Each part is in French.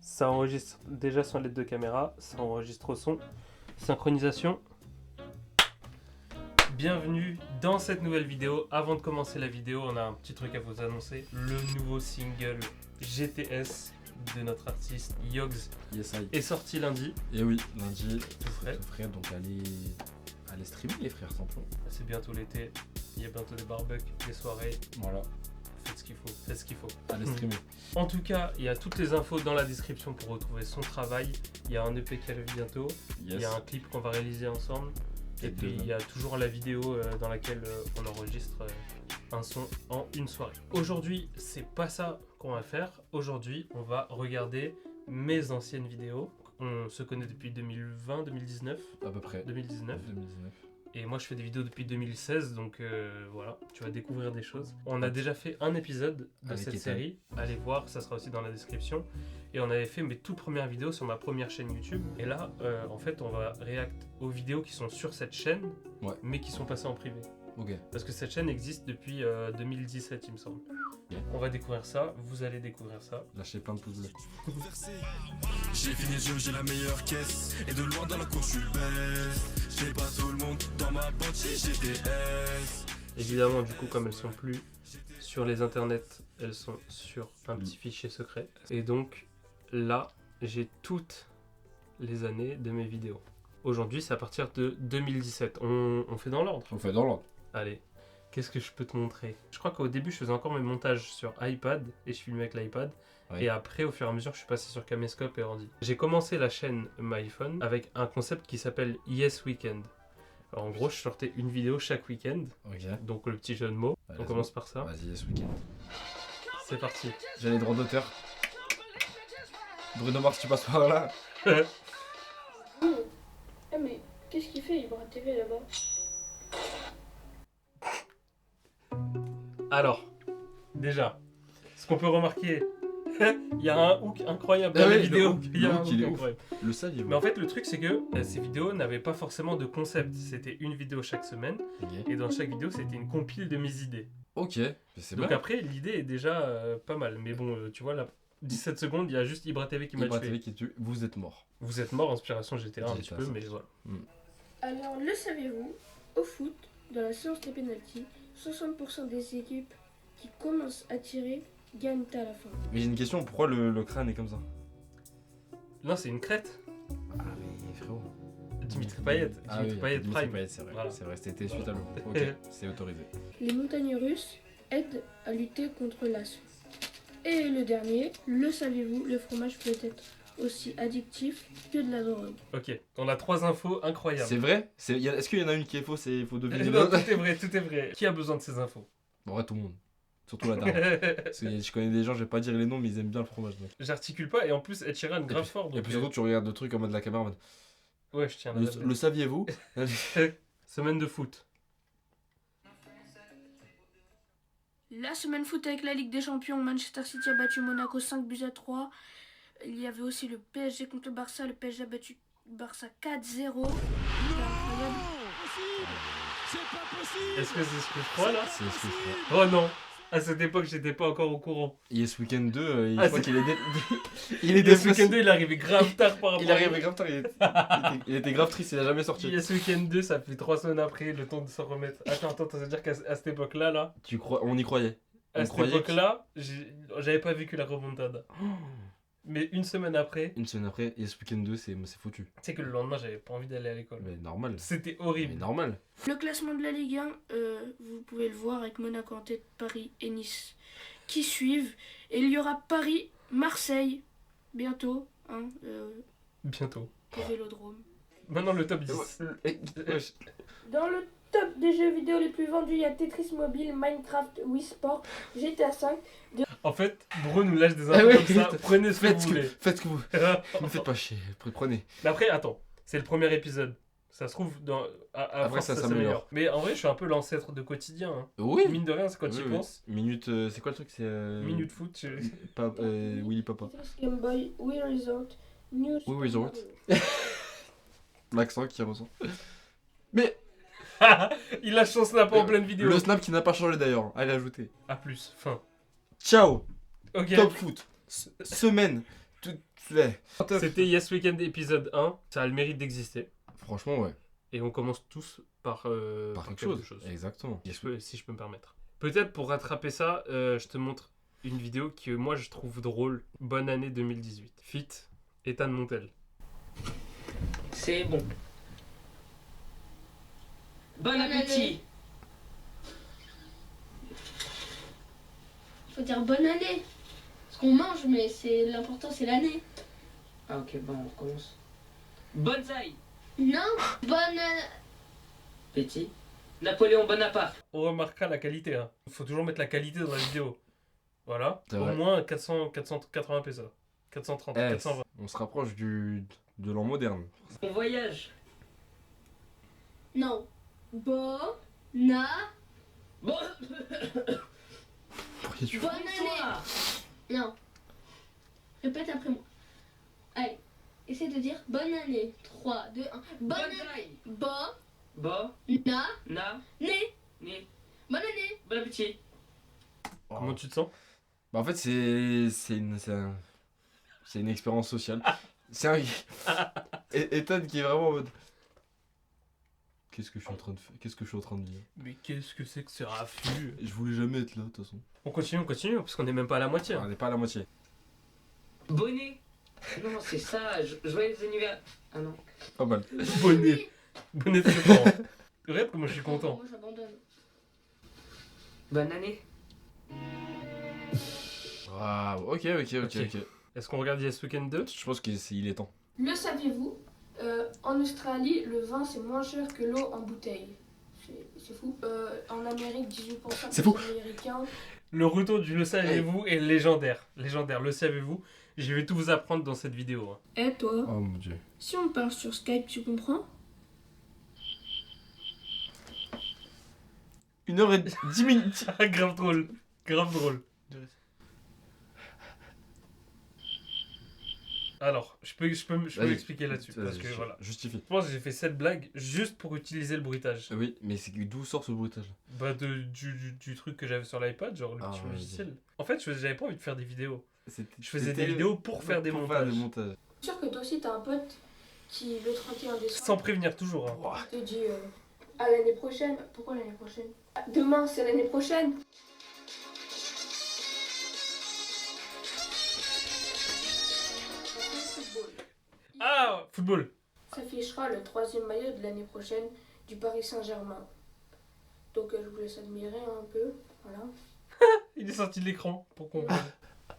Ça enregistre déjà sans l'aide de caméra, ça enregistre au son. Synchronisation. Bienvenue dans cette nouvelle vidéo. Avant de commencer la vidéo, on a un petit truc à vous annoncer. Le nouveau single GTS de notre artiste Yogs est sorti lundi. Et oui, lundi, Tout frais. tout frais, donc allez streamer les frères Samplon. C'est bientôt l'été, il y a bientôt des barbecues, des soirées. Voilà, Faites ce qu'il faut, faites ce qu'il faut. allez streamer. En tout cas, il y a toutes les infos dans la description pour retrouver son travail. Il y a un EP qui arrive bientôt. Il y a un clip qu'on va réaliser ensemble. Et Peut-être puis demain. il y a toujours la vidéo dans laquelle on enregistre un son en une soirée. Aujourd'hui, c'est pas ça qu'on va faire. Aujourd'hui, on va regarder mes anciennes vidéos. On se connaît depuis 2020, 2019. À peu près. 2019. 2019. Et moi, je fais des vidéos depuis 2016, donc voilà, tu vas découvrir des choses. On a déjà fait un épisode de Avec cette Ethan. série. Allez voir, ça sera aussi dans la description. Et on avait fait mes toutes premières vidéos sur ma première chaîne YouTube. Et là, en fait, on va react aux vidéos qui sont sur cette chaîne, Ouais. mais qui sont passées en privé. Ok. Parce que cette chaîne existe depuis 2017, il me semble. Ok. On va découvrir ça, vous allez découvrir ça. Lâchez plein de pouces bleus. J'ai fini le jeu, j'ai la meilleure caisse. Et de loin dans la cour, je suis le best. J'ai pas tout le monde dans ma boîte, j'ai GTS. Évidemment, du coup, comme elles sont plus sur les internets, elles sont sur un petit fichier secret. Et donc, là, j'ai toutes les années de mes vidéos. Aujourd'hui, c'est à partir de 2017. On fait dans l'ordre. On fait dans l'ordre. Allez, qu'est-ce que je peux te montrer? Je crois qu'au début, je faisais encore mes montages sur iPad et je filmais avec l'iPad. Ouais. Et après, au fur et à mesure, je suis passé sur Caméscope et ordi. J'ai commencé la chaîne MyPhone avec un concept qui s'appelle Yes Weekend. Alors, en gros, je sortais une vidéo chaque week-end. Ok. Donc le petit jeu de mots. Ouais, On let's commence par ça. Vas-y, ce week-end. C'est parti. J'ai les droits d'auteur. Bruno Mars, tu passes par là. Ah mais qu'est-ce qu'il fait Ibra TV là-bas? Alors, déjà, ce qu'on peut remarquer, il y a un hook incroyable dans Ah la ouais, vidéo. le hook, Il y a le un hook, hook il est ouf. incroyable. Le saviez-vous? Mais en fait, le truc, c'est que ces vidéos n'avaient pas forcément de concept. C'était une vidéo chaque semaine. Ok. Et dans chaque vidéo, c'était une compile de mes idées. Ok. Mais c'est Donc bien. après, l'idée est déjà pas mal. Mais bon, tu vois, là, 17 secondes, il y a juste Ibra TV qui m'a Ibra tué. TV qui tue. Vous êtes mort. Vous êtes mort, inspiration GTA un petit GTA, peu, ça. mais voilà. Alors le savez-vous, au foot, dans la séance des pénaltys, 60% des équipes qui commencent à tirer gagnent à la fin. Mais j'ai une question. Pourquoi le crâne est comme ça? Non, c'est une crête. Ah mais frérot. Dimitri Payet. Ah Dimitri oui, Payet Dimitri Prime. Payet, c'est vrai. Voilà. C'est vrai, c'était suite à l'eau. Ok, c'est autorisé. Les montagnes russes aident à lutter contre l'asthme. Et le dernier, le savez-vous, le fromage peut être aussi addictif que de la drogue. Ok, on a 3 infos incroyables. C'est vrai? Est-ce qu'il y en a une qui est fausse et il faut deviner Non, l'autre? tout est vrai, tout est vrai. Qui a besoin de ces infos? En vrai, tout le monde. Surtout la dame. Parce que je connais des gens, je vais pas dire les noms, mais ils aiment bien le fromage. Donc. J'articule pas et en plus Ed Sheeran grave fort. Et donc, puis surtout, tu regardes le truc en mode la caméra en mode. ouais, je tiens. Le saviez-vous? Semaine de foot. La semaine foot avec la Ligue des Champions, Manchester City a battu Monaco 5-3. Il y avait aussi le PSG contre le Barça. Le PSG a battu Barça 4-0. C'était incroyable. Est-ce que c'est ce que je crois là? C'est ce que je crois. Oh non. À cette époque, j'étais pas encore au courant. Yes Weekend 2, il Ah, croit c'est- qu'il est il est Yes déplacé. Weekend 2, il est arrivé grave tard par rapport Il arrive grave tard, il était grave triste, il a jamais sorti. Yes Weekend 2, ça fait 3 semaines après, le temps de s'en remettre. Attends, ça veut dire qu'à cette époque-là, là, Tu crois, on y croyait. à On cette croyait époque-là, j'avais pas vécu la remontada. Mais une semaine après, Une semaine après, Yes Weekend 2, c'est foutu. tu sais que le lendemain, j'avais pas envie d'aller à l'école. Mais normal. C'était Mais horrible. normal. Le classement de la Ligue 1, vous pouvez le voir avec Monaco en tête, Paris et Nice qui suivent. Et il y aura Paris-Marseille bientôt, hein, Bientôt. au Vélodrome. Maintenant, le top 10. Wesh. Dans le top des jeux vidéo les plus vendus, il y a Tetris Mobile, Minecraft, Wii Sport, GTA 5. En fait, Bro nous lâche des Ah infos ouais, comme ça. Prenez ce que Faites vous ce que, voulez. faites ce que vous. Ne me faites pas chier. Prenez. Mais après, attends. C'est le premier épisode. Ça se trouve, à Après, force, ça ça s'améliore. s'améliore. Mais en vrai, je suis un peu l'ancêtre de quotidien. Hein. Oui. Mine de rien, c'est quand Oui, tu y oui. penses. Minute. C'est quoi le truc? C'est. Minute foot. Willy Papa. Tetris Game Boy, Wii Resort, News. Wii Resort. L'accent qui ressent. Mais Il lâche son snap en pleine vidéo. le snap qui n'a pas changé d'ailleurs. Allez ajouter. A plus. Fin. Ciao. Ok. Top foot. Semaine. C'était Yes Weekend épisode 1. Ça a le mérite d'exister. Franchement, ouais. Et on commence tous par quelque chose. Exactement. Si je peux me permettre. Peut-être pour rattraper ça, je te montre une vidéo que moi je trouve drôle. Bonne année 2018. Fit Ethan Montel. C'est bon. Bon appétit. Faut dire bonne année. Ce qu'on mange, mais c'est l'important, c'est l'année. Ah ok, bon, on recommence. Bonsaï. Non, bonne Petit. Napoléon Bonaparte. On remarquera la qualité. Hein. Faut toujours mettre la qualité dans la vidéo. Voilà. C'est Au vrai. moins 480 pesos. 430, 420. On se rapproche de l'an moderne. On voyage. Non. Bon, Bon. bonne année. Bonsoir. Non. Répète après moi. Allez, essaie de dire bonne année. 3, 2, 1. Bonne année. Bonsaï. Bon, Bon. na, Na. né. Ni. Bonne année. Bon appétit. Comment tu te sens? Bah en fait c'est une expérience sociale. C'est un Ethan qui est vraiment en mode qu'est-ce que je suis en train de faire? Qu'est-ce que je suis en train de dire? Mais qu'est-ce que c'est que ce raffut? Je voulais jamais être là de toute façon. On continue, parce qu'on est même pas à la moitié. On n'est pas à la moitié. Bonnet. Non, c'est ça. Joyeux anniversaire. Ah non. Pas mal. Bonnet. Bonnet de septembre. Regarde comment je suis content. Moi, j'abandonne. Bonne année. Waouh, ok. Est-ce qu'on regarde Yes Weekend 2? Je pense qu'il est temps. Le saviez-vous, en Australie, le vin c'est moins cher que l'eau en bouteille. C'est fou. En Amérique, 18% C'est des fou. Américains. Le retour du Le savez-vous est légendaire. Légendaire, le savez-vous? Je vais tout vous apprendre dans cette vidéo. Hein. Et toi, Oh mon dieu. si on parle sur Skype, tu comprends? 1h10 minutes. Grave drôle. Grave drôle. Alors, je peux Vas-y. expliquer là-dessus. Parce que voilà. Justifie. Je pense que j'ai fait cette blague juste pour utiliser le bruitage. Oui, mais c'est d'où sort ce bruitage? Bah, du truc que j'avais sur l'iPad, genre le Ah, petit ouais, logiciel. En fait, j'avais pas envie de faire des vidéos. Je faisais C'était des vidéos pour faire des montages. montages. Je suis sûr que toi aussi t'as un pote qui, le 31 décembre, Sans prévenir toujours. Hein. te dit à l'année prochaine. Pourquoi l'année prochaine? Demain, c'est l'année prochaine. Ah, football. S'affichera le 3e maillot de l'année prochaine du Paris Saint-Germain. Donc je vous laisse admirer un peu. Voilà. Il est sorti de l'écran pour comprendre.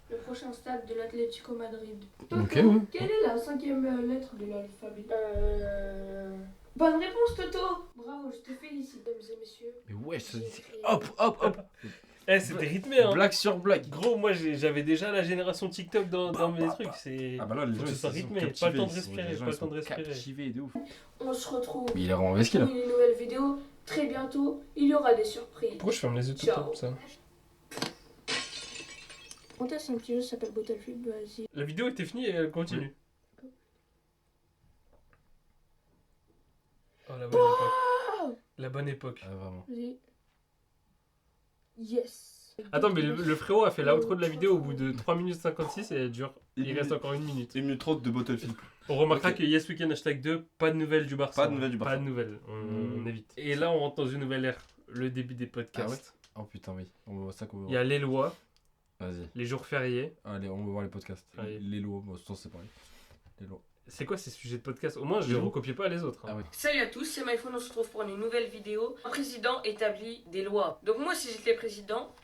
Le prochain stade de l'Atlético Madrid. Ok, Toto, ouais. quelle est la 5e lettre de l'alphabet? Bonne réponse, Toto. Bravo, je te félicite, mesdames et messieurs. Mais ouais, ça... J'ai écrit- Hop. Eh, c'était rythmé, hein. Blague sur blague. Gros, moi j'avais déjà la génération TikTok dans mes trucs. C'est. Ah bah là, les Faut gens que ce soit ils sont rythmé, pas le temps de respirer, les gens, pas ils le temps de sont respirer. captivés de ouf. On se retrouve Mais il est vraiment pour vesqué là. une nouvelle vidéo. Très bientôt, il y aura des surprises. Pourquoi je ferme les yeux tout le Ciao. temps ça? On teste un petit jeu, ça s'appelle Battlefield, vas-y. La vidéo était finie et elle continue. Oh, la bonne époque. La bonne époque. Ah vraiment. Vas-y. Yes. Attends, mais le frérot a fait l'outro de la vidéo au bout de 3 minutes 56 et elle dure. Il Une reste minute. encore 1 minute. 1 minute 30 de Battlefield. On remarquera Ok. que Yes Weekend hashtag 2, pas de nouvelles du Barça. Pas de nouvelles du Barça. Pas de nouvelles, on évite. Et là, on rentre dans une nouvelle ère, le début des podcasts. Oh putain, oui. On voit ça qu'on Il y a les lois, Vas-y. les jours fériés. Allez, on va voir les podcasts. Allez. Les lois, bon, c'est pareil. Les lois. C'est quoi ces sujets de podcast? Au moins, je Les ne lois. recopie pas les autres. hein. Ah ouais. Salut à tous, c'est MyPhone, on se retrouve pour une nouvelle vidéo. Un président établit des lois. Donc moi, si j'étais président,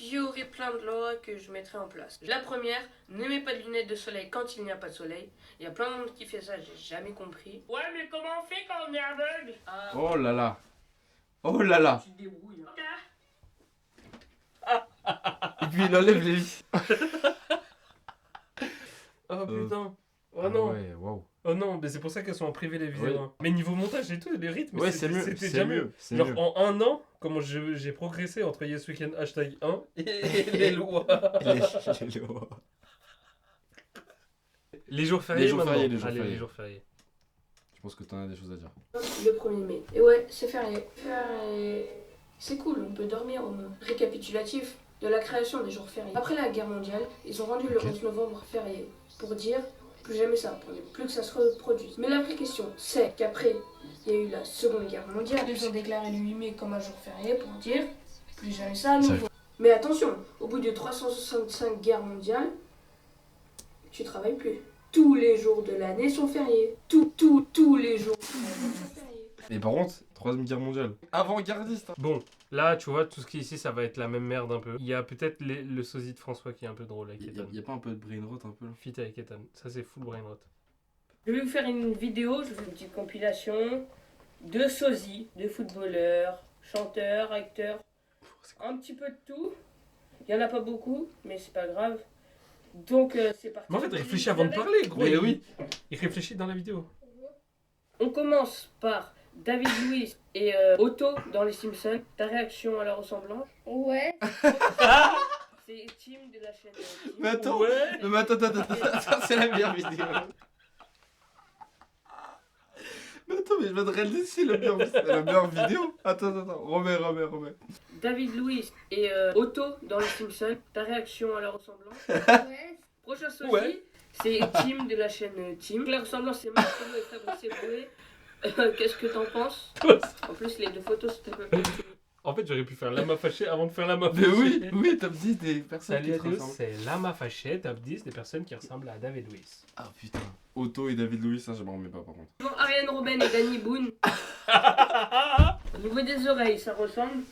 il y aurait plein de lois que je mettrais en place. La première, ne mets pas de lunettes de soleil quand il n'y a pas de soleil. Il y a plein de monde qui fait ça, j'ai jamais compris. Ouais, mais comment on fait quand on est aveugle? Oh là là. Oh là là. Tu te débrouilles. Hein. Et puis il enlève les vis. Oh putain. Oh Ah non. ouais, waouh. Oh non, mais c'est pour ça qu'elles sont en privé les vidéos. Oui. hein. Mais niveau montage et tout, les rythmes, Ouais, c'est mieux. c'était C'est déjà mieux. C'est Genre mieux. en un an, comment j'ai progressé entre Yes Weekend hashtag 1 et les lois. Les lois. Les jours fériés Les jours maintenant. fériés, les jours Allez, fériés. les jours fériés. Je pense que t'en as des choses à dire. Le 1er mai. Et ouais, c'est férié. Férié. C'est cool, on peut dormir. Récapitulatif. de la création des jours fériés. Après la guerre mondiale, ils ont rendu le 11 novembre férié pour dire plus jamais ça, pour ne plus que ça se reproduise. Mais la vraie question, c'est qu'après, il y a eu la Seconde Guerre mondiale. Ils ont déclaré le 8 mai comme un jour férié pour dire plus jamais ça à nouveau. Mais attention, au bout de 365 guerres mondiales, tu travailles plus. Tous les jours de l'année sont fériés. Tous les jours de l'année sont fériés. Mais par contre, 3ème guerre mondiale. Avant-gardiste. Hein. Bon, là, tu vois, tout ce qui est ici, ça va être la même merde un peu. Il y a peut-être le sosie de François qui est un peu drôle avec Ethan. Y'a pas un peu de brain rot un peu là? Fit avec Ethan. Ça, c'est full brain rot. Je vais vous faire une vidéo, je vous fais une petite compilation de sosies, de footballeurs, chanteurs, acteurs, un petit peu de tout. Il n'y en a pas beaucoup, mais c'est pas grave. Donc c'est parti. Mais en fait, réfléchis avant de parler, gros. Mais oui. Il réfléchit dans la vidéo. On commence par David Luiz et Otto dans Les Simpsons. Ta réaction à la ressemblance? Ouais. C'est Tim de la chaîne Tim. Mais attends, Ouais. mais attends, c'est la meilleure vidéo. Mais attends, mais je viens de réaliser c'est la meilleure vidéo. Attends, remets. David Luiz et Otto dans Les Simpsons. Ta réaction à la ressemblance? Ouais. Prochain sosie, Ouais. c'est Tim de la chaîne Tim. La ressemblance, c'est Marcelo et Fabrice Eboué. Qu'est-ce que t'en penses? En plus, les deux photos, c'était pas En fait, j'aurais pu faire Lama fâché avant de faire Lama Mais fâché. oui, top 10 des personnes Salut qui à se tous, ressemblent. c'est Lama fâché, top 10 des personnes qui ressemblent à David Luiz. Ah putain. Otto et David Louis, ça je m'en remets pas par contre. Bon, Ariane Robben et Danny Boone. Au niveau des oreilles, ça ressemble?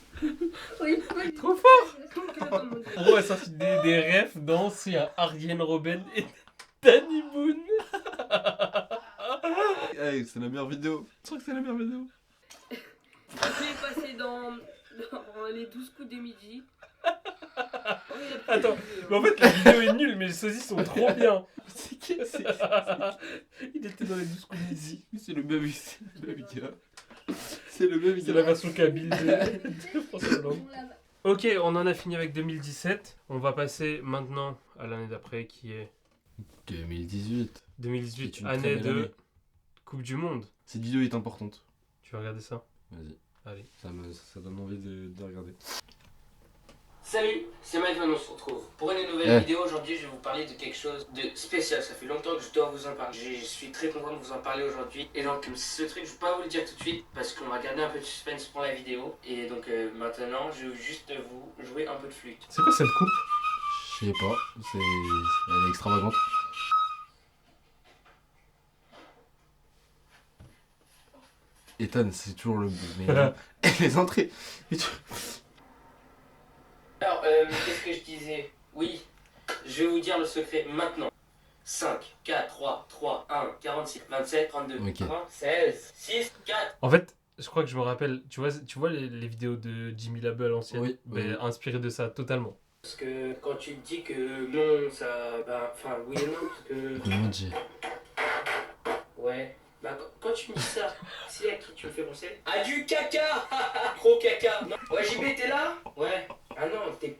Oui. Trop fort. Comme on dit. Gros, elle sorti des refs d'anciens Ariane Robben et Danny Boone. Hey, c'est la meilleure vidéo. Je crois que c'est la meilleure vidéo. Je vais passer dans les 12 coups de midi. Attends, mais en fait, la vidéo est nulle, mais les sosies sont trop bien. C'est qui Il était dans les 12 coups de midi. C'est le même gars. C'est le même C'est la gars. version kabyle de François Hollande. Ok, on en a fini avec 2017. On va passer maintenant à l'année d'après qui est 2018. 2018, C'est une très année belle de année. Coupe du Monde. Cette vidéo est importante. Tu vas regarder ça? Vas-y. Allez. Ça donne envie de regarder. Salut, c'est Mike Van, on se retrouve pour une nouvelle Eh. vidéo. Aujourd'hui, je vais vous parler de quelque chose de spécial. Ça fait longtemps que je dois vous en parler. Je suis très content de vous en parler aujourd'hui. Et donc, ce truc, je ne vais pas vous le dire tout de suite parce qu'on va garder un peu de suspense pour la vidéo. Et donc, maintenant, je vais juste vous jouer un peu de flûte. C'est quoi cette coupe? Je sais pas, elle est extravagante. Ethan, c'est toujours le mais les entrées. Mais tu- Alors, qu'est-ce que je disais? Oui, je vais vous dire le secret maintenant. 5, 4, 3, 3, 1, 46, 27, 32, Ok. 30, 16, 6, 4. En fait, je crois que je me rappelle. Tu vois les vidéos de Jimmy Labelle anciennes? Oui, Ben, oui. inspiré de ça totalement. Parce que quand tu te dis que non, ça. Bah, enfin, oui et non, parce que. Comment dire? Ouais. Bah, quand tu me dis ça, c'est à qui tu me fais penser? À du caca. Gros caca. Non. Ouais, JB, t'es là? Ouais. Ah non, t'es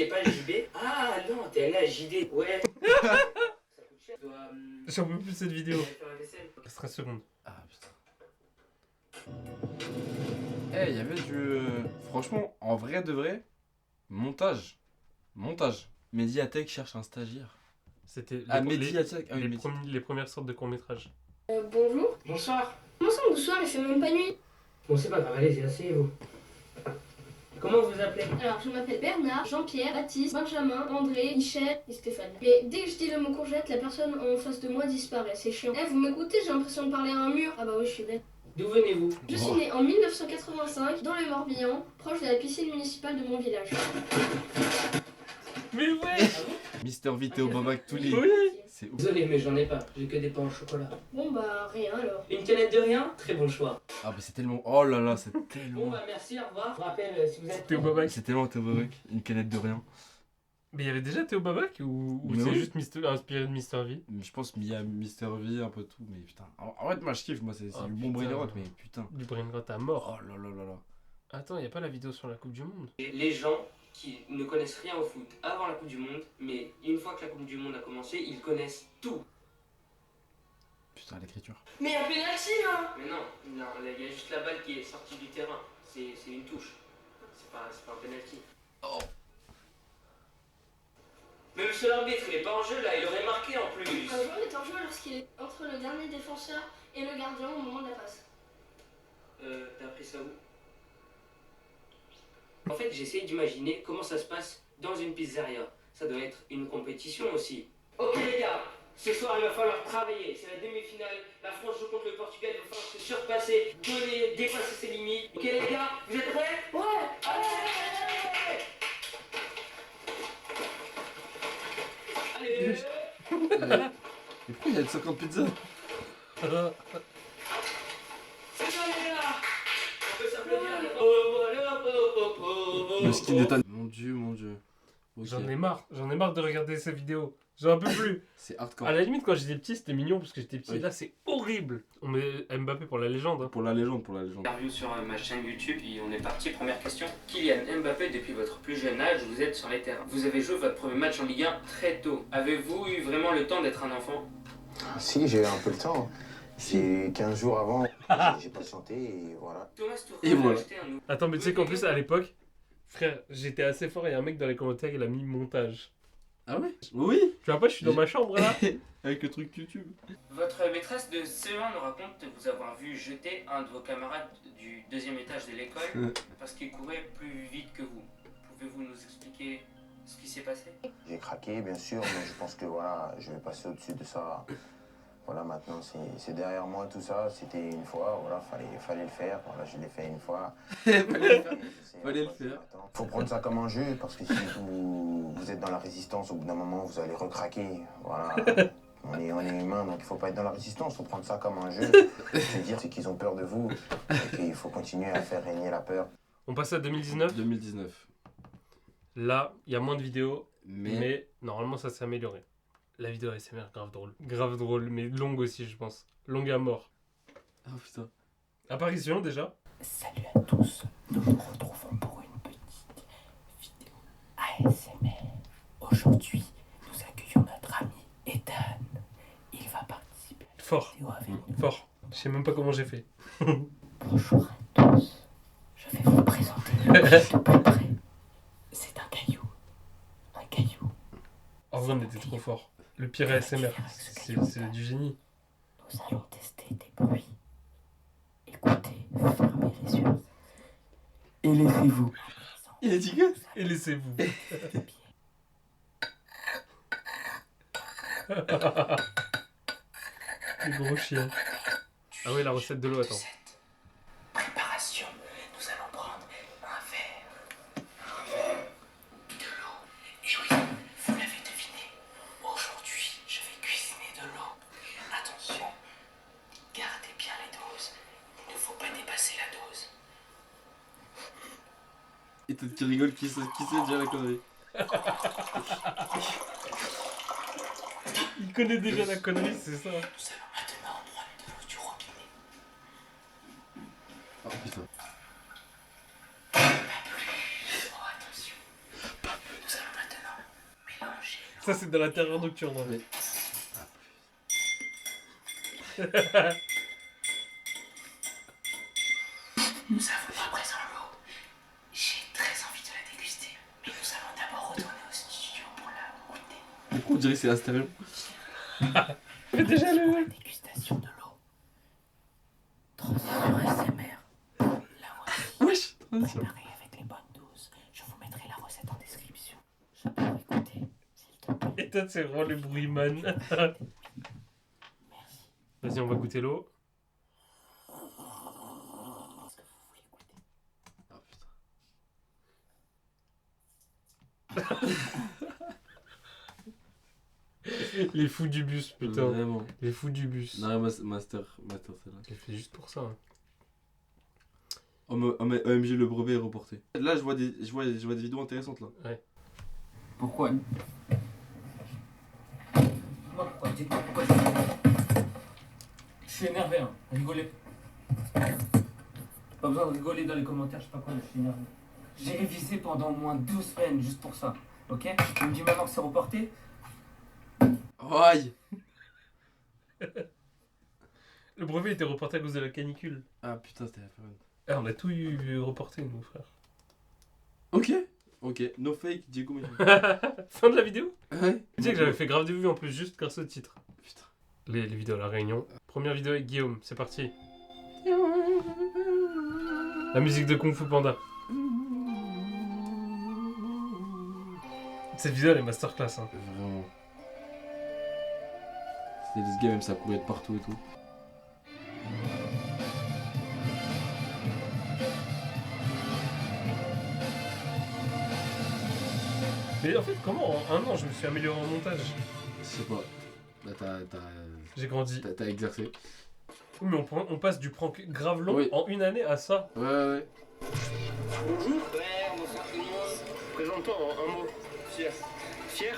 pas JB? Ah non, t'es là, JD. Ouais. Ça coûte cher. Tu dois. J'en peux plus de cette vidéo. faire la vaisselle. 13 secondes. Ah putain. Eh, il y avait du. Franchement, en vrai de vrai, montage. Mediatek cherche un stagiaire. C'était Ah, Mediatek. Ah oui, les Mediatek. les premières sortes de courts-métrages. Bonjour. Bonsoir. Bonsoir, il fait même pas nuit. Bon, c'est pas grave, allez-y, asseyez-vous. Comment vous appelez? Alors, je m'appelle Bernard, Jean-Pierre, Baptiste, Benjamin, André, Michel et Stéphane. Mais dès que je dis le mot courgette, la personne en face de moi disparaît. C'est chiant. Eh, vous m'écoutez? J'ai l'impression de parler à un mur. Ah bah oui, je suis bête. D'où venez-vous? Je suis née en 1985 dans le Morbihan, proche de la piscine municipale de mon village. Mais ouais. Mister V, Théo Babac, tous les. Oui. C'est ouf. Désolé, mais j'en ai pas. J'ai que des pains au chocolat. Bon bah rien alors. Une canette de rien? Très bon choix. Ah, mais c'est tellement. Oh là là, c'est Bon, tellement. bah merci, au revoir. Je vous rappelle, si vous êtes. Théo Babac. C'est tellement Théo Babac. Une canette de rien. Mais il y avait déjà Théo Babac ou Mais c'est oui. juste inspiré de Mister V? Je pense qu'il y a Mister V, un peu tout, mais putain. En vrai, moi je kiffe, moi c'est Oh, du bon putain. brain rot, mais putain. Du brain rot à mort. Oh là là là là. Attends, y a pas la vidéo sur la Coupe du Monde? Les gens qui ne connaissent rien au foot avant la Coupe du Monde, mais une fois que la Coupe du Monde a commencé, ils connaissent tout. Putain, l'écriture. Mais un pénalty là. Mais non, il y a juste la balle qui est sortie du terrain. C'est une touche. C'est pas un penalty. Même si l'arbitre il est pas en jeu là, il aurait marqué en plus. Un joueur est en jeu lorsqu'il est entre le dernier défenseur et le gardien au moment de la passe. T'as appris ça où? En fait, j'essaie d'imaginer comment ça se passe dans une pizzeria. Ça doit être une compétition aussi. Ok les gars, ce soir il va falloir travailler. C'est la demi-finale. La France joue contre le Portugal. Il va falloir se surpasser, donner, dépasser ses limites. Ok les gars, vous êtes prêts? Ouais. Allez. Mais pourquoi il y a 50 pizzas? C'est ça les gars. On peut s'applaudir. Le skin d'état. Mon dieu, mon dieu. Ok. J'en ai marre de regarder ces vidéos. J'en peux plus. C'est hardcore. À la limite, quand j'étais petit, c'était mignon parce que j'étais petit. Oui. Là, c'est horrible. On met Mbappé pour la légende. Hein. Pour la légende, pour la légende. Interview sur ma chaîne YouTube et on est parti. Première question. Kylian Mbappé, depuis votre plus jeune âge, vous êtes sur les terrains. Vous avez joué votre premier match en Ligue 1 très tôt. Avez-vous eu vraiment le temps d'être un enfant? Si, j'ai eu un peu le temps. C'est 15 jours avant, j'ai patienté et voilà. Thomas Et Tuchel a voilà. acheté un nouveau. Attends, mais tu sais qu'en plus, à l'époque, frère, j'étais assez fort et un mec dans les commentaires, il a mis montage. Ah ouais? Oui. Tu vois pas, je suis dans ma chambre là. Avec le truc YouTube. Votre maîtresse de CE1 nous raconte vous avoir vu jeter un de vos camarades du deuxième étage de l'école parce qu'il courait plus vite que vous. Pouvez-vous nous expliquer ce qui s'est passé? J'ai craqué, bien sûr, mais je pense que voilà, je vais passer au-dessus de ça. Voilà, maintenant, c'est derrière moi tout ça. C'était une fois, voilà, fallait le faire. Voilà, je l'ai fait une fois. Fallait le faire. Faut prendre ça comme un jeu, parce que si vous êtes dans la résistance, au bout d'un moment, vous allez recraquer. Voilà. On est humain, donc il faut pas être dans la résistance, faut prendre ça comme un jeu. Se dire, c'est qu'ils ont peur de vous, et qu'il faut continuer à faire régner la peur. On passe à 2019. 2019. Là, il y a moins de vidéos, Mais. mais normalement, ça s'est amélioré. La vidéo ASMR, grave drôle. Grave drôle, mais longue aussi, je pense. Longue à mort. Oh putain. Apparition déjà. Salut à tous, nous nous retrouvons pour une petite vidéo ASMR. Aujourd'hui, nous accueillons notre ami Ethan. Il va participer à Fort, la vidéo avec nous. fort. Je sais même pas comment j'ai fait. Bonjour à tous, je vais vous présenter l'objet de plus près. C'est un caillou. Un caillou. En vrai, on était trop fort. Le pire ASMR, c'est du génie. Nous allons tester des bruits. Écoutez, fermez les yeux. Et laissez-vous. Il a dit que? Et laissez-vous. Les gros chiens. Ah oui, la recette de l'eau, attends. Préparation, nous allons prendre un verre de l'eau. Et oui, vous l'avez deviné, aujourd'hui je vais cuisiner de l'eau. Attention, gardez bien les doses, il ne faut pas dépasser la dose. Et peut-être qu'il rigole, qui sait déjà la connerie. Il connaît déjà la connerie, c'est ça. Nous allons maintenant prendre de l'eau du robinet. Oh putain. Oh attention, nous allons maintenant mélanger. Ça, c'est dans la terreur nocturne. Hein. Mais- Nous avons à présent l'eau. J'ai très envie de la déguster, mais nous allons d'abord retourner au studio pour la goûter. Pourquoi on dirait que c'est Astérion? Mais déjà Pour la le. dégustation de l'eau. Transition ASMR. La voici. Wesh. Préparée avec les bonnes doses. Je vous mettrai la recette en description. Je peux écouter, s'il te plaît. Et toi, c'est vraiment le bruitman. Merci. Vas-y, on va goûter l'eau. Est-ce que vous voulez goûter? Oh putain. Les fous du bus, putain. Vraiment. Les fous du bus. Non, master celle-là. Je l'ai fait juste pour ça. Hein. Oh mais OMG, le brevet est reporté. Là, je vois des vidéos intéressantes là. Pourquoi? Pourquoi? Dites-moi pourquoi je suis énervé, hein. Rigolez. Pas besoin de rigoler dans les commentaires, je sais pas quoi, je suis énervé. J'ai révisé pendant au moins 12 semaines juste pour ça, ok? On me dit maintenant que c'est reporté. Oh, aïe. Le brevet était reporté à cause de la canicule. Ah putain, c'était la période. Ah, on a tout eu reporté, nous, frère. Ok. Ok, no fake, Diego Meunier. Fin de la vidéo. Ouais. Tu sais que j'avais fait grave de vues en plus juste grâce au titre. Putain. Les vidéos à la Réunion. Première vidéo avec Guillaume, c'est parti. La musique de Kung Fu Panda. Cette vidéo elle est masterclass. Hein. Vraiment. C'était ce gars même, ça courait de partout et tout. Mais en fait, comment en un an je me suis amélioré en montage? Je sais pas. Là, J'ai grandi. t'as exercé. Oui, mais on passe du prank grave long Oui. en une année à ça. Ouais. Bonjour. Bonsoir tout le monde. Présente-toi en un mot. Fier. Fier?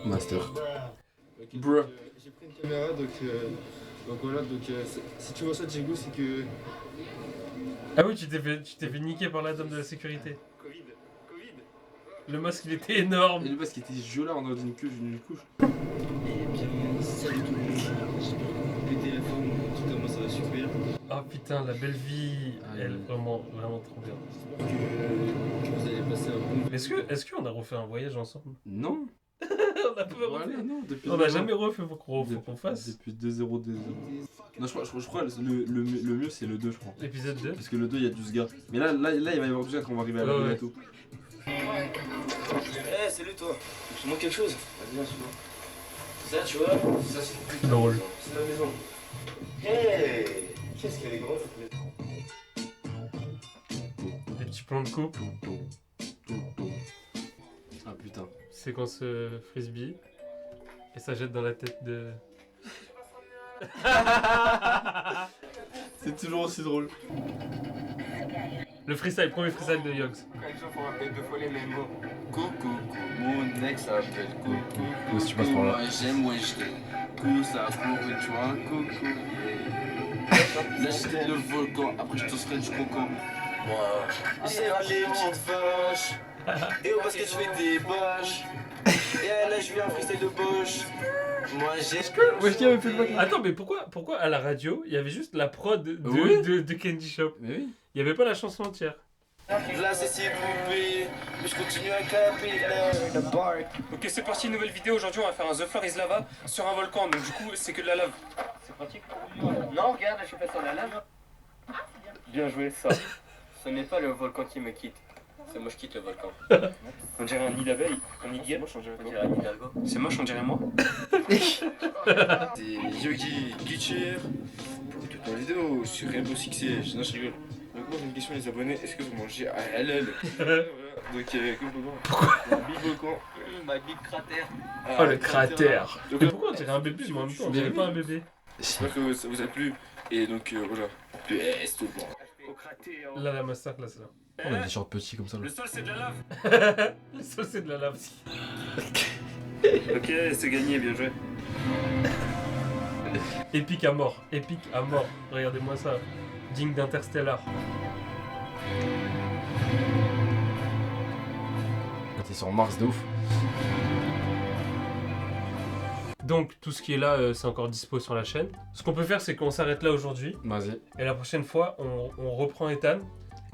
Master. Ok, Bruh. j'ai pris une caméra, donc voilà, si tu vois ça, Diego, c'est que... Ah oui, tu t'es fait niquer par la dame de la sécurité. Covid. Le masque il était énorme. Et le masque était gelé en une couche. Et bien, salut tout le monde, j'ai pris le téléphone, en tout cas, moi ça va super. Ah putain, la belle vie. Elle vraiment trop bien. Que vous allez passer un bon... Est-ce qu'on a refait un voyage ensemble? Non. On a pas Voilà, refait. non, depuis On deux n'a ans. jamais refait, faut qu'on fasse. Depuis 2-0. Non, je crois le mieux c'est le 2, je crois. L'épisode 2. Parce que le 2, il y a 12 gars. Mais là, il va y avoir 12 gars quand on va arriver à la Ouais, ville ouais. et tout. Eh, salut toi, je te manque quelque chose. Vas-y, viens, suis-moi. Ça, tu vois, ça c'est Drôle. c'est ta maison. Hey, qu'est-ce qu'elle est grande cette maison. Des petits plans de coupe. Ah putain. Séquence frisbee. Et ça jette dans la tête de. C'est toujours aussi drôle. Le freestyle, premier freestyle de Yogs. Coucou, mon ex s'appelle Coucou. Ouais, si tu passes par là. Moi j'aime, ouais, je coucou, ça court, tu vois, coucou. Yeah. Là j'étais le volcan, après je te serai du coco. Moi, c'est les petites vaches. Et au basket je fais des boches. Et là je viens un freestyle de Bosch. Moi j'ai. Wesh, qui avait fait le bac? Attends, mais pourquoi à la radio, il y avait juste la prod Oui. de Candy Shop? Mais oui. Il y avait pas la chanson entière. Là c'est si poupée, mais je continue à caper la barque. Ok, c'est parti, nouvelle vidéo. Aujourd'hui, on va faire un The Floor is Lava sur un volcan. Donc, du coup, c'est que de la lave. C'est pratique. Non, regarde, je suis pas sur la lave. Bien joué, ça. Ce n'est pas le volcan qui me quitte. C'est moi, je quitte le volcan. On dirait un nid d'abeille, un nid de guêpe. On dirait un Hidalgo. C'est moche, on dirait moi. C'est Yogi Glitcher pour toute ma vidéo sur Rainbow Six Siege. Non, je rigole. Donc, moi j'ai une question, les abonnés, est-ce que vous mangez à halal? Voilà. Donc, comme vous voyez, Big Volcan. Ma big cratère. Oh, le cratère. Donc, Mais pourquoi on dirait un bébé, mais en même temps, on dirait pas un bébé? J'espère que ça vous a plu. Et donc, voilà. Plus tout le monde. Au cratère. Là, la masterclass, là. On a des shorts petits comme ça là. Le sol, c'est de la lave. Le sol, c'est de la lave. Ok, c'est gagné, bien joué. Épique à mort. Épique à mort. Regardez-moi ça. Digne d'Interstellar. T'es sur Mars de ouf. Donc, tout ce qui est là, c'est encore dispo sur la chaîne. Ce qu'on peut faire, c'est qu'on s'arrête là aujourd'hui. Vas-y. Et la prochaine fois, on reprend Ethan.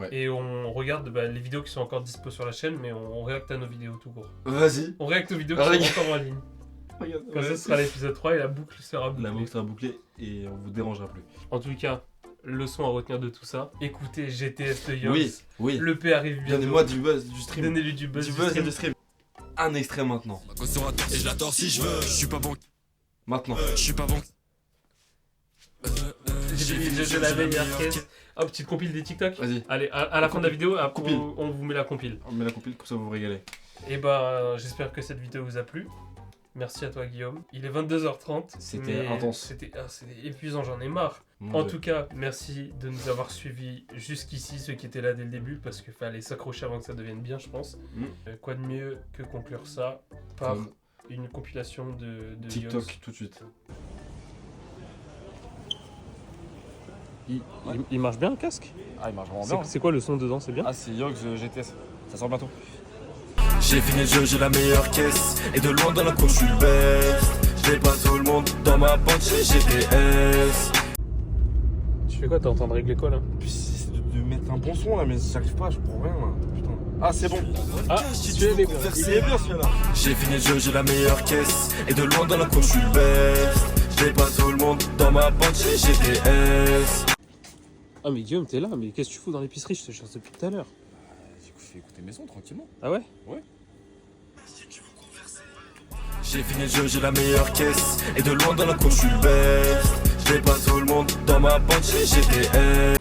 Ouais. Et on regarde les vidéos qui sont encore dispo sur la chaîne, mais on réacte à nos vidéos tout court. Vas-y. On réacte aux vidéos qui sont encore en ligne. Comme ça, ce sera l'épisode 3 et la boucle sera bouclée. La boucle sera bouclée et on vous dérangera plus. En tout cas, leçon à retenir de tout ça. Écoutez GTS de Yogs. Oui. Le P arrive bientôt. Donnez-moi du buzz, du stream. Donnez-lui du buzz. Du buzz et du stream. Un extrait maintenant. Ma cause sera torse et je la tords si je veux. Je suis pas bon, Maintenant. je suis pas bon. J'ai la meilleure caisse. Oh, petite compile des TikTok. Vas-y. Allez, à la fin de la vidéo, après, Compile. on vous met la compile. On met la compile, comme ça vous vous régalez. Et bah, j'espère que cette vidéo vous a plu. Merci à toi, Guillaume. Il est 22h30. C'était mais intense. C'était épuisant, j'en ai marre. Mon En Dieu. tout cas, merci de nous avoir suivis jusqu'ici, ceux qui étaient là dès le début, parce qu'il fallait s'accrocher avant que ça devienne bien, je pense. Quoi de mieux que conclure ça par Comme une compilation de TikTok Yogs. tout de suite. Il marche bien le casque? Ah, il marche vraiment C'est quoi le son dedans? C'est bien? Ah, c'est Yogs GTS. Ça sort bientôt. J'ai fini le jeu, j'ai la meilleure caisse. Et de loin dans la cour, je suis le best. J'ai pas tout le monde dans ma bande, j'ai GTS. Tu fais quoi? T'es en train de régler quoi là? Puis de mettre un bon son là, mais j'arrive pas, je prends rien là. Putain. Ah, c'est bon. Ah, tu es bien. Il est bien celui-là. J'ai fini le jeu, j'ai la meilleure caisse. Et de loin dans la cour, je suis le best. J'ai pas tout le monde dans ma bande, j'ai GTS. Ah mais Guillaume, t'es là, mais qu'est-ce que tu fous dans l'épicerie? Je te cherche depuis tout à l'heure. Du coup, je fais écouter mes sons tranquillement. Ah ouais? Ouais. J'ai fini le jeu, j'ai la meilleure caisse. Et de loin dans la cour, je suis le best. J'ai pas tout le monde dans ma bande, j'ai GTS.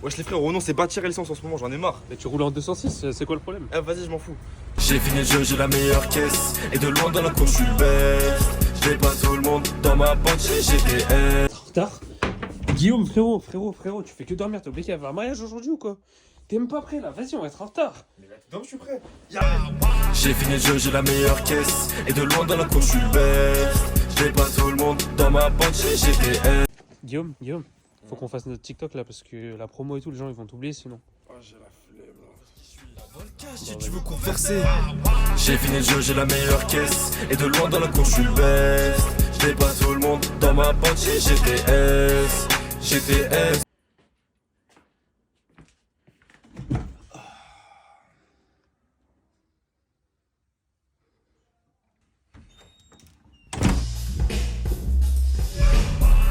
Wesh les frères, oh non, c'est bâtir l'essence en ce moment, j'en ai marre. Mais tu roules en 206, c'est quoi le problème? Eh, vas-y, je m'en fous. J'ai fini le jeu, j'ai la meilleure caisse. Et de loin dans la cour, je suis le best. J'ai pas tout le monde dans ma bande, j'ai GTS. En retard? Guillaume, frérot, tu fais que dormir, t'es obligé à avoir un mariage aujourd'hui ou quoi? T'es même pas prêt là, vas-y, on va être en retard. Mais là, non, je suis prêt. J'ai fini le jeu, j'ai la meilleure caisse. Et de loin dans la cour, je suis le best. J'ai pas tout le monde dans ma bande, j'ai GTS. Guillaume, faut qu'on fasse notre TikTok là parce que la promo et tout, les gens ils vont t'oublier sinon. Oh, j'ai la flemme là. Si tu veux converser, j'ai fini le jeu, j'ai la meilleure caisse. Et de loin dans la cour, je suis le best. J'ai pas tout le monde dans ma bande, j'ai GTS. GTS.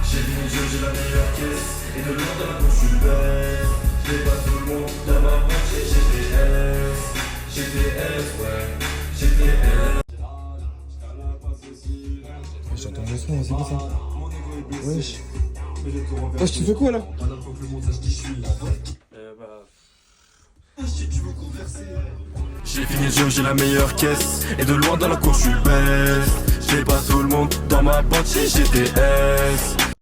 J'ai fini le jeu, j'ai la meilleure caisse. Et de loin dans la cour, je suis le best. J'ai pas tout le monde dans ma bande, j'ai GTS. GTS, ouais, GTS. J'entends le son, c'est quoi ça? Wesh. Wesh, tu fais quoi là? J'ai fini le jeu, j'ai la meilleure caisse. Et de loin dans la cour, je suis le best. J'ai pas tout le monde dans ma bande, j'ai GTS.